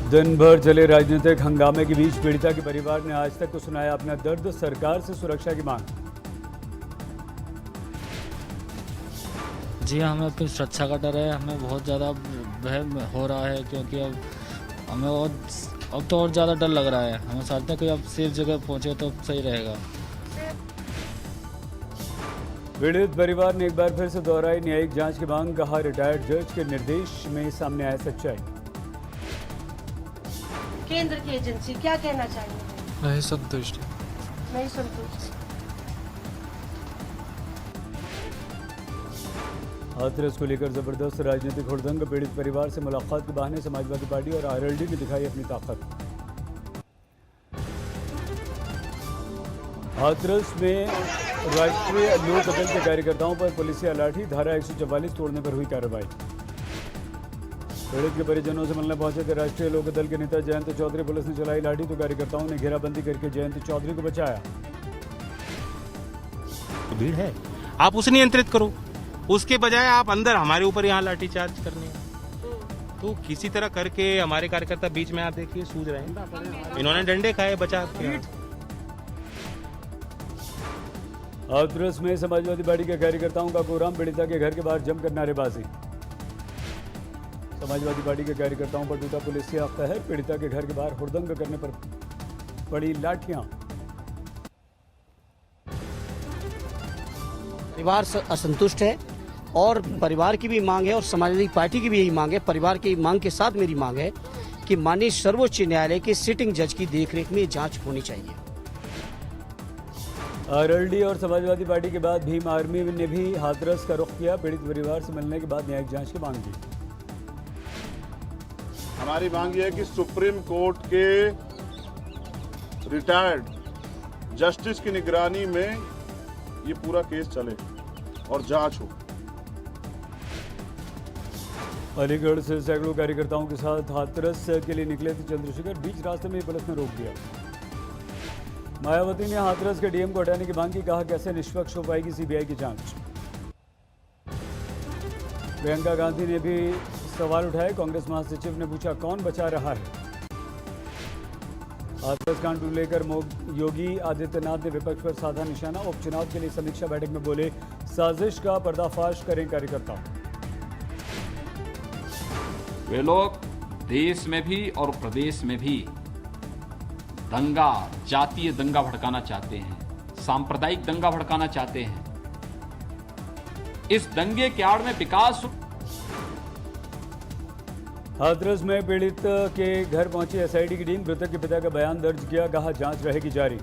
दिन भर चले राजनीतिक हंगामे के बीच पीड़िता के परिवार ने आज तक को सुनाया अपना दर्द, सरकार से सुरक्षा की मांग। जी हमें अपनी सुरक्षा का डर है, हमें बहुत ज़्यादा वह हो रहा है क्योंकि अब हमें अब तो और ज़्यादा डर लग रहा है। हमें चाहते हैं कि अब सेफ जगह पहुंचे तो सही रहेगा। पीड़ित परिवार ने एक बार फिर से दोहराई न्यायिक जांच की मांग, कहा रिटायर्ड जज के निर्देश में सामने आया सच्चाई। केंद्र की एजेंसी क्या कहना चाहिए? नहीं संतुष्ट। नहीं संतुष्ट। हाथरस को लेकर जबरदस्त राजनीतिक हुड़दंग, पीड़ित परिवार से मुलाकात के बहाने समाजवादी पार्टी और आरएलडी ने दिखाई अपनी ताकत। हाथरस में राष्ट्रीय लोक दल के कार्यकर्ताओं पर पुलिसिया लाठी, धारा 144 तोड़ने पर हुई कार्रवाई। पीड़ित के परिजनों से मिलने पहुंचे थे राष्ट्रीय लोक दल के नेता जयंत चौधरी, पुलिस ने चलाई लाठी तो कार्यकर्ताओं ने घेराबंदी करके जयंत चौधरी को बचाया। भीड़ है, आप उसे नियंत्रित करो, उसके बजाय आप अंदर हमारे ऊपर यहाँ लाठीचार्ज करने, तो किसी तरह करके हमारे कार्यकर्ता बीच में आप देखिए सूझ रहे हैं, इन्होंने डंडे खाए बचा के। हाथरस में समाजवादी पार्टी के कार्यकर्ताओं का कोराम, पीड़िता के घर के बाहर जमकर नारेबाजी। समाजवादी पार्टी के कार्यकर्ताओं पर टूटा पुलिसिया कहर, पीड़िता के घर के बाहर हुड़दंग करने पर पड़ी लाठियां। परिवार असंतुष्ट है और परिवार की भी मांग है और समाजवादी पार्टी की भी यही मांग है। परिवार की मांग के साथ मेरी मांग है कि माननीय सर्वोच्च न्यायालय के सिटिंग जज की देखरेख में जांच होनी चाहिए। आरएलडी और समाजवादी पार्टी के बाद भीम आर्मी ने भी हाथरस का रुख किया, पीड़ित परिवार से मिलने के बाद न्यायिक जांच की मांग की। हमारी मांग यह है कि सुप्रीम कोर्ट के रिटायर्ड जस्टिस की निगरानी में ये पूरा केस चले और जांच हो। अलीगढ़ से सैकड़ों कार्यकर्ताओं के साथ हाथरस के लिए निकले थे चंद्रशेखर, बीच रास्ते में पुलिस ने रोक दिया। मायावती ने हाथरस के डीएम को हटाने की मांग की, कहा कैसे निष्पक्ष हो पाएगी सीबीआई की जांच। प्रियंका गांधी ने भी सवाल उठाए, कांग्रेस महासचिव ने पूछा कौन बचा रहा है। हाथरस कांड को लेकर योगी आदित्यनाथ ने विपक्ष पर साधा निशाना, उपचुनाव के लिए समीक्षा बैठक में बोले साजिश का पर्दाफाश करें कार्यकर्ता। वे लोग देश में भी और प्रदेश में भी दंगा, जातीय दंगा भड़काना चाहते हैं, सांप्रदायिक दंगा भड़काना चाहते हैं। इस दंगे के आड़ में विकास। हाथरस में पीड़ित के घर पहुंची एसआईटी की टीम, मृतक के पिता का बयान दर्ज किया, कहा जांच रहेगी जारी।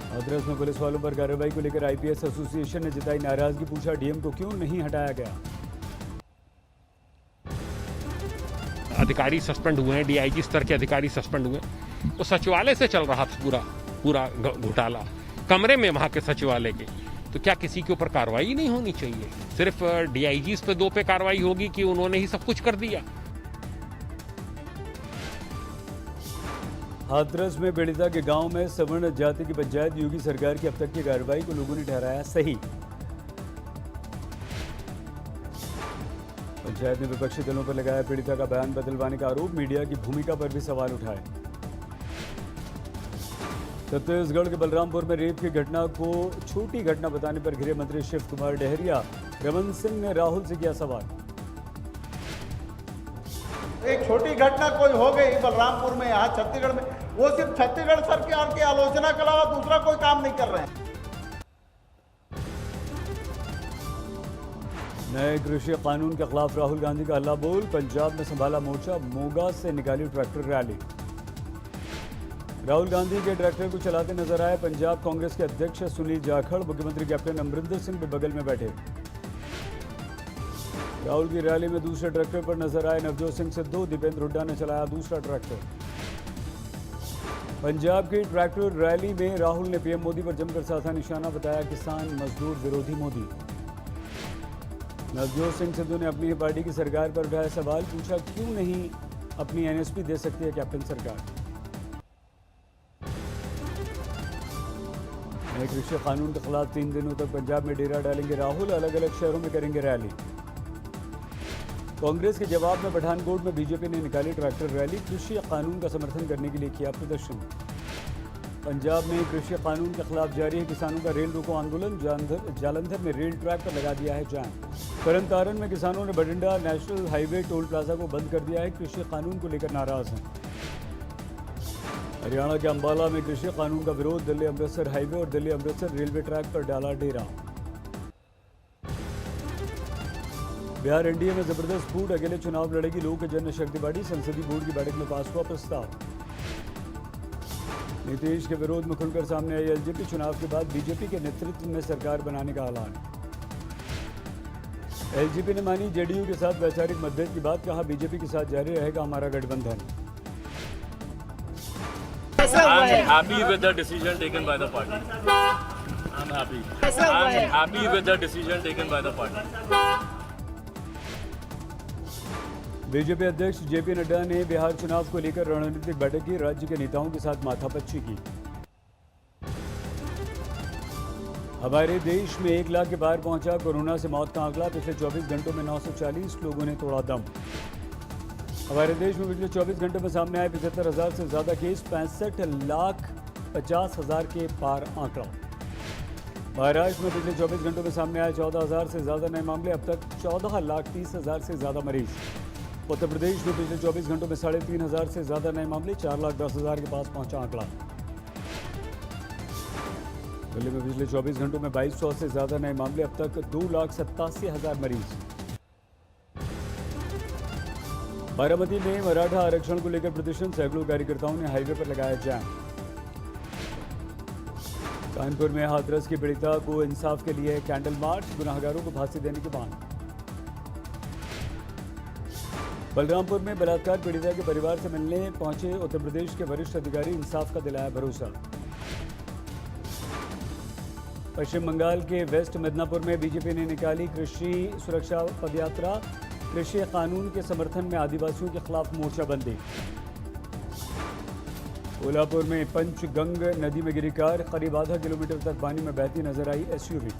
हाथरस में पुलिस वालों पर कार्रवाई को लेकर आईपीएस एसोसिएशन ने जताई नाराजगी, पूछा डीएम को क्यों नहीं हटाया गया। अधिकारी सस्पेंड हुए हैं, डीआईजी स्तर के अधिकारी सस्पेंड हुए, तो सचिवालय से चल रहा था पूरा घोटाला, कमरे में वहां के सचिवालय के, तो क्या किसी के ऊपर कार्रवाई नहीं होनी चाहिए? सिर्फ डीआईजी पे 2 पे कार्रवाई होगी कि उन्होंने ही सब कुछ कर दिया। हाथरस में पीड़िता के गांव में सवर्ण जाति की पंचायत, योगी सरकार की अब तक की कार्रवाई को लोगों ने ठहराया सही। पंचायत ने विपक्षी दलों पर लगाया पीड़िता का बयान बदलवाने का आरोप, मीडिया की भूमिका पर भी सवाल उठाए। छत्तीसगढ़ के बलरामपुर में रेप की घटना को छोटी घटना बताने पर गृह मंत्री शिव कुमार डहरिया, रमन सिंह ने राहुल से किया सवाल। एक छोटी घटना कोई हो गई बलरामपुर में, यहाँ छत्तीसगढ़ में, वो सिर्फ छत्तीसगढ़ सरकार की आलोचना के अलावा दूसरा कोई काम नहीं कर रहे हैं। नए कृषि कानून के खिलाफ राहुल गांधी का हल्ला बोल, पंजाब में संभाला मोर्चा, मोगा से निकाली ट्रैक्टर रैली। राहुल गांधी के ट्रैक्टर को चलाते नजर आए पंजाब कांग्रेस के अध्यक्ष सुनील जाखड़, मुख्यमंत्री कैप्टन अमरिंदर सिंह भी बगल में बैठे। राहुल की रैली में दूसरे ट्रैक्टर पर नजर आए नवजोत सिंह सिद्धू, दीपेंद्र हुड्डा ने चलाया दूसरा ट्रैक्टर। पंजाब की ट्रैक्टर रैली में राहुल ने पीएम मोदी पर जमकर साधा निशाना, बताया किसान मजदूर विरोधी मोदी। नवजोत सिंह सिद्धू ने अपनी पार्टी की सरकार पर उठाया सवाल, पूछा क्यों नहीं अपनी एनएसपी दे सकती है कैप्टन सरकार। नए कृषि कानून के खिलाफ 3 दिनों तक पंजाब में डेरा डालेंगे राहुल, अलग अलग शहरों में करेंगे रैली। कांग्रेस के जवाब में पठानकोट में बीजेपी ने निकाली ट्रैक्टर रैली, कृषि कानून का समर्थन करने के लिए किया प्रदर्शन। पंजाब में कृषि कानून के खिलाफ जारी है किसानों का रेल रोको आंदोलन, जालंधर में रेल ट्रैक पर लगा दिया है जाम। तरन तारण में किसानों ने Bathinda national highway toll plaza को बंद कर दिया है, कृषि कानून को लेकर नाराज हैं। हरियाणा के अंबाला में कृषि कानून का विरोध, दिल्ली अमृतसर हाईवे और दिल्ली अमृतसर रेलवे ट्रैक पर डाला डेरा। बिहार एनडीए में जबरदस्त फूट, अकेले चुनाव लड़ेगी लोक जनशक्ति पार्टी, संसदीय बोर्ड की बैठक में पास हुआ प्रस्ताव। नीतीश के विरोध में खुलकर सामने आई एलजेपी, चुनाव के बाद बीजेपी के नेतृत्व में सरकार बनाने का ऐलान। एलजेपी ने मानी जेडीयू के साथ वैचारिक मतभेद की बात, कहा बीजेपी के साथ जारी रहेगा हमारा गठबंधन। I'm happy with the decision taken by the party. I'm happy. I'm happy with the decision taken by the party. BJP अध्यक्ष जेपी नड्डा ने बिहार चुनाव को लेकर रणनीतिक बैठक की, राज्य के नेताओं के साथ माथापच्ची की। हमारे देश में 1 लाख के पार पहुंचा कोरोना से मौत का आंकड़ा, पिछले 24 घंटों में 940 लोगों ने तोड़ा दम। हमारे देश में पिछले 24 घंटों में सामने आए 75,000 से ज्यादा केस, 65,50,000 के पार आंकड़ा। महाराष्ट्र में पिछले 24 घंटों में सामने आए 14,000 से ज्यादा नए मामले, अब तक 14,30,000 से ज्यादा मरीज। उत्तर प्रदेश में पिछले 24 घंटों में 3,500 से ज्यादा नए मामले, 4,10,000 के पास पहुंचा आंकड़ा। दिल्ली में पिछले 24 घंटों में 2,200 से ज्यादा नए मामले, अब तक 2,87,000 मरीज। बारामती में मराठा आरक्षण को लेकर प्रदर्शन, सैकड़ों कार्यकर्ताओं ने हाईवे पर लगाया जाम। कानपुर में हाथरस की पीड़िता को इंसाफ के लिए कैंडल मार्च, गुनाहगारों को फांसी देने की मांग। बलरामपुर में बलात्कार पीड़िता के परिवार से मिलने पहुंचे उत्तर प्रदेश के वरिष्ठ अधिकारी, इंसाफ का दिलाया भरोसा। पश्चिम बंगाल के वेस्ट मिदनापुर में बीजेपी ने निकाली कृषि सुरक्षा पदयात्रा, कृषि कानून के समर्थन में आदिवासियों के खिलाफ मोर्चाबंदी। कोल्हापुर में पंचगंग नदी में गिरी कार, करीब आधा किलोमीटर तक पानी में बहती नजर आई एसयूवी।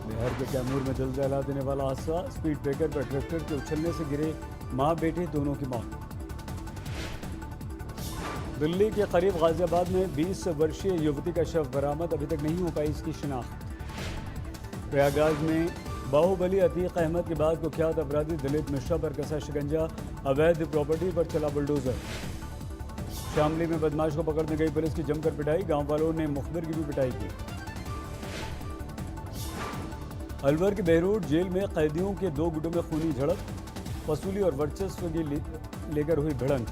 बिहार के कैमूर में दिल दहला देने वाला हादसा, स्पीड ब्रेकर पर ट्रैक्टर के उछलने से गिरे मां बेटे दोनों की मौत। दिल्ली के करीब गाजियाबाद में 20 वर्षीय युवती का शव बरामद, अभी तक नहीं हो पाई इसकी शिनाख्त। प्रयागराज में बाहुबली अतीक अहमद के बाद कुख्यात अपराधी दिलीप मिश्रा पर कसा शिकंजा, अवैध प्रॉपर्टी पर चला बुलडोजर। शामली में बदमाश को पकड़ने गई पुलिस की जमकर पिटाई, गांव वालों ने मुखबिर की भी पिटाई की। अलवर के बहरोड जेल में कैदियों के 2 गुटों में खूनी झड़प, वसूली और वर्चस्व की लेकर हुई भिड़ंत।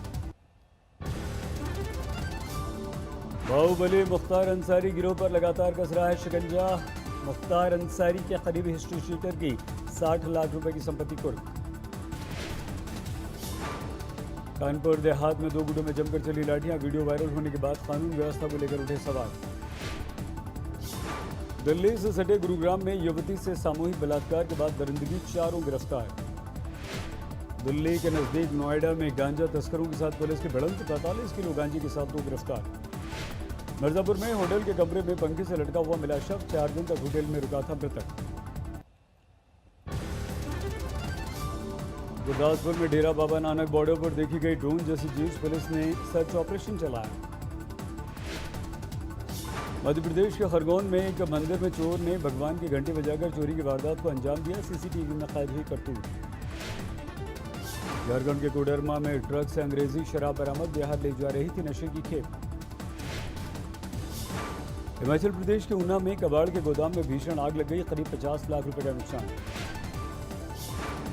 बाहुबली मुख्तार अंसारी गिरोह पर लगातार कस रहा है शिकंजा, मुख्तार अंसारी के करीबी हिस्ट्री शीटर की 60 लाख रुपए की संपत्ति कुर्क। कानपुर देहात में 2 गुटों में जमकर चली लाठियां, वीडियो वायरल होने के बाद कानून व्यवस्था को लेकर उठे सवाल। दिल्ली से सटे गुरुग्राम में युवती से सामूहिक बलात्कार के बाद दरिंदगी, 4 गिरफ्तार। दिल्ली के नजदीक नोएडा में गांजा तस्करों के साथ पुलिस की भिड़ंत, 45 किलो गांजे के साथ 2 गिरफ्तार। मिर्जापुर में होटल के कमरे में पंखे से लटका हुआ मिला शव, 4 दिन तक होटल में रुका था मृतक। गुरदासपुर में डेरा बाबा नानक बॉर्डर पर देखी गई ड्रोन जैसी चीज, पुलिस ने सर्च ऑपरेशन चलाया। मध्य प्रदेश के खरगोन में एक मंदिर में चोर ने भगवान की घंटी बजाकर चोरी की वारदात को अंजाम दिया, सीसीटीवी में कैद हुई करतूत। झारखंड के कोडरमा में ट्रक से अंग्रेजी शराब बरामद, बिहार ले जा रही थी नशे की खेप। हिमाचल प्रदेश के ऊना में कबाड़ के गोदाम में भीषण आग लग गई, करीब 50 लाख रुपए का नुकसान।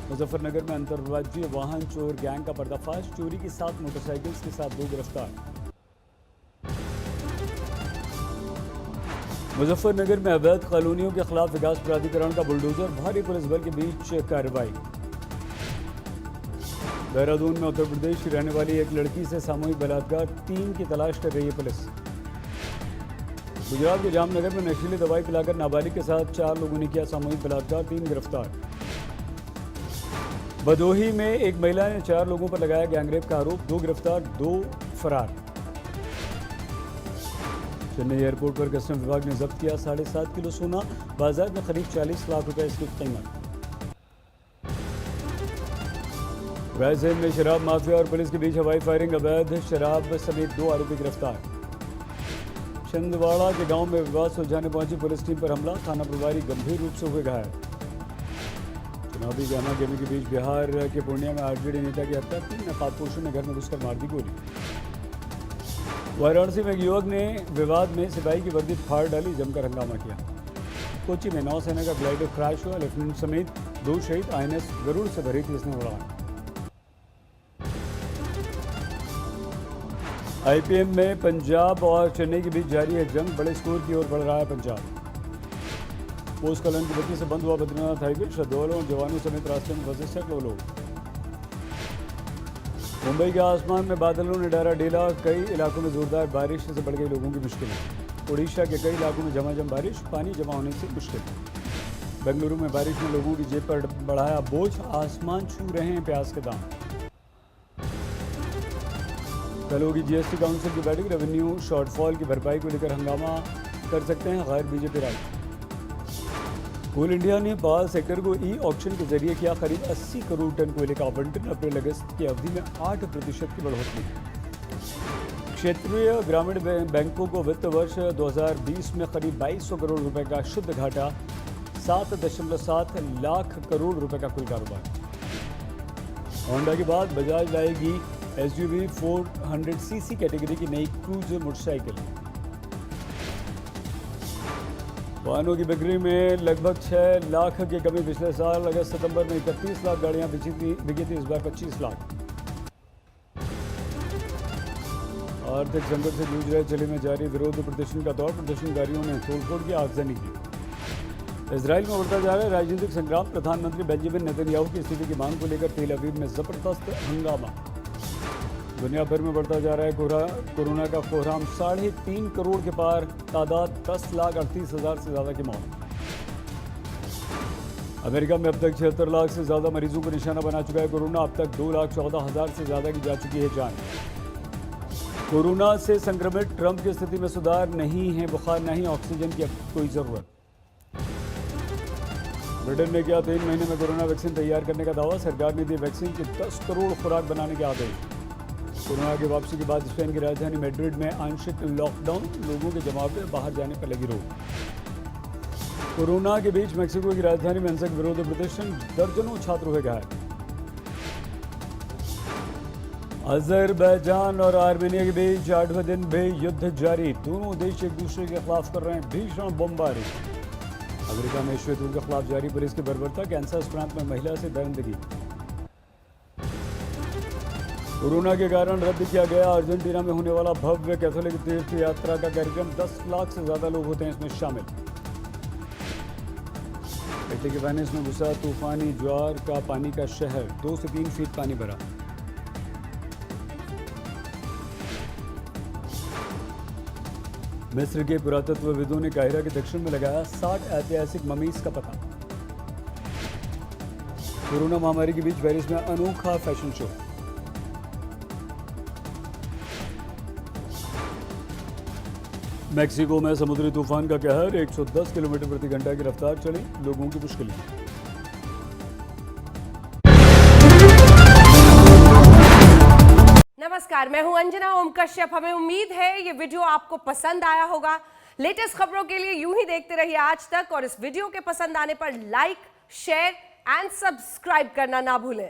मुजफ्फरनगर में अंतर्राज्यीय वाहन चोर गैंग का पर्दाफाश, चोरी की 7 मोटरसाइकिल्स के साथ 2 गिरफ्तार। मुजफ्फरनगर में अवैध कॉलोनियों के खिलाफ विकास प्राधिकरण का बुलडोजर, भारी पुलिस बल के बीच कार्रवाई। देहरादून में उत्तर प्रदेश की रहने वाली एक लड़की से सामूहिक बलात्कार, 3 की तलाश कर रही है पुलिस। गुजरात के जामनगर में नशीली दवाई पिलाकर नाबालिग के साथ 4 लोगों ने किया सामूहिक बलात्कार, 3 गिरफ्तार। भदोही में एक महिला ने 4 लोगों पर लगाया गैंगरेप का आरोप, 2 गिरफ्तार, 2 फरार। चेन्नई एयरपोर्ट पर कस्टम विभाग ने जब्त किया 7.5 किलो सोना, बाजार में करीब 40 लाख रुपए इसकी कीमत। रायसेन में शराब माफिया और पुलिस के बीच हवाई फायरिंग, अवैध शराब समेत 2 आरोपी गिरफ्तार। छिंदवाड़ा के गांव में विवाद सुलझाने पहुंची पुलिस टीम पर हमला, थाना प्रभारी गंभीर रूप से हुए घायल। चुनावी गहमा गेमी के बीच बिहार के पूर्णिया में आरजेडी नेता की हत्या, 3 नकाबपोशों ने घर में घुसकर मार दी गोली। वाराणसी में एक युवक ने विवाद में सिपाही की वर्दी फाड़ डाली, जमकर हंगामा किया। कोच्चि में नौसेना का ग्लाइडर क्रैश हुआ, लेफ्टिनेंट समेत 2 शहीद, INS गरुड़ से भरी थी इसने उड़ान। IPM में पंजाब और चेन्नई के बीच जारी है जंग, बड़े स्कोर की ओर बढ़ रहा है पंजाब। पोस्ट कॉलोनी की बत्ती से बंद हुआ बद्रीनाथ हाईवे, श्रद्धालुओं और जवानों समेत रास्ते में फंसे सैकड़ों लोग। मुंबई के आसमान में बादलों ने डाला डेला, कई इलाकों में जोरदार बारिश से बढ़ गई लोगों की मुश्किलें। उड़ीसा के कई इलाकों में झमाझम बारिश, पानी जमा होने से मुश्किल। बेंगलुरु में बारिश ने लोगों की जेब पर बढ़ाया बोझ, आसमान छू रहे हैं प्याज के दाम। कल होगी GST काउंसिल की बैठक, रेवेन्यू शॉर्टफॉल की भरपाई को लेकर हंगामा कर सकते हैं गैर बीजेपी राज्य। कोल इंडिया ने पाल सेक्टर को ऑक्शन के जरिए किया करीब 80 करोड़ टन कोयले का आवंटन, अप्रैल अगस्त की अवधि में 8% की बढ़ोतरी। क्षेत्रीय ग्रामीण बैंकों को वित्त वर्ष 2020 में करीब 2200 करोड़ रुपए का शुद्ध घाटा, 7.7 लाख करोड़ रुपए का कुल कारोबार। होंडा के बाद बजाज लाएगी SUV 400cc कैटेगरी की नई क्रूजर मोटरसाइकिल। वाहनों की बिक्री में लगभग 6 लाख की कमी, पिछले साल अगस्त सितंबर में 31 लाख गाड़ियां बिकी थी, इस बार 25 लाख। आर्थिक संकट से जूझ रहे चिली में जारी विरोध प्रदर्शन का दौर, प्रदर्शनकारियों ने तोड़फोड़ की, आगजनी की। इजराइल में बढ़ता जा रहा है राजनीतिक संग्राम, प्रधानमंत्री बेंजामिन नेतन्याहू की स्थिति की मांग को लेकर तेल अवीव में जबरदस्त हंगामा। दुनिया भर में बढ़ता जा रहा है कोरोना का कोहराम, 3.5 करोड़ के पार तादाद, 10,38,000 से ज़्यादा की मौत। अमेरिका में अब तक 76 लाख से ज़्यादा मरीजों को निशाना बना चुका है कोरोना, अब तक 2,14,000 से ज़्यादा की जा चुकी है जान। कोरोना से संक्रमित ट्रंप की स्थिति में सुधार, नहीं है बुखार, नहीं ऑक्सीजन की अब कोई ज़रूरत। ब्रिटेन ने किया 3 महीने में कोरोना वैक्सीन तैयार करने का दावा, सरकार ने दी वैक्सीन की 10 करोड़ खुराक बनाने के आदेश। कोरोना की वापसी के बाद स्पेन की राजधानी मैड्रिड में आंशिक लॉकडाउन, लोगों के जमाव में बाहर जाने पर लगी रोक। कोरोना के बीच मेक्सिको की राजधानी में हिंसक विरोध प्रदर्शन, दर्जनों छात्र हुए घायल। अजरबैजान और आर्मेनिया के बीच 8वें दिन भी युद्ध जारी, दोनों देश एक दूसरे के खिलाफ कर रहे हैं भीषण बमबारी। अमेरिका में श्वेतों के खिलाफ जारी पुलिस की बर्बरता, कैंसस प्रांत में महिला से दरिंदगी। कोरोना के कारण रद्द किया गया अर्जेंटीना में होने वाला भव्य कैथोलिक तीर्थ यात्रा का कार्यक्रम, 10 लाख से ज्यादा लोग होते हैं इसमें शामिल। इटली के वेनिस में घुसा तूफानी ज्वार का पानी का शहर, 2 से 3 फीट पानी भरा। मिस्र के पुरातत्वविदों ने काहिरा के दक्षिण में लगाया 60 ऐतिहासिक ममीज का पता। कोरोना महामारी के बीच पेरिस में अनोखा फैशन शो। मेक्सिको में समुद्री तूफान का कहर, 110 किलोमीटर प्रति घंटा की रफ्तार चली, लोगों की मुश्किलें। नमस्कार, मैं हूं अंजना ओम कश्यप। हमें उम्मीद है ये वीडियो आपको पसंद आया होगा। लेटेस्ट खबरों के लिए यूं ही देखते रहिए आज तक, और इस वीडियो के पसंद आने पर लाइक, शेयर एंड सब्सक्राइब करना ना भूलें।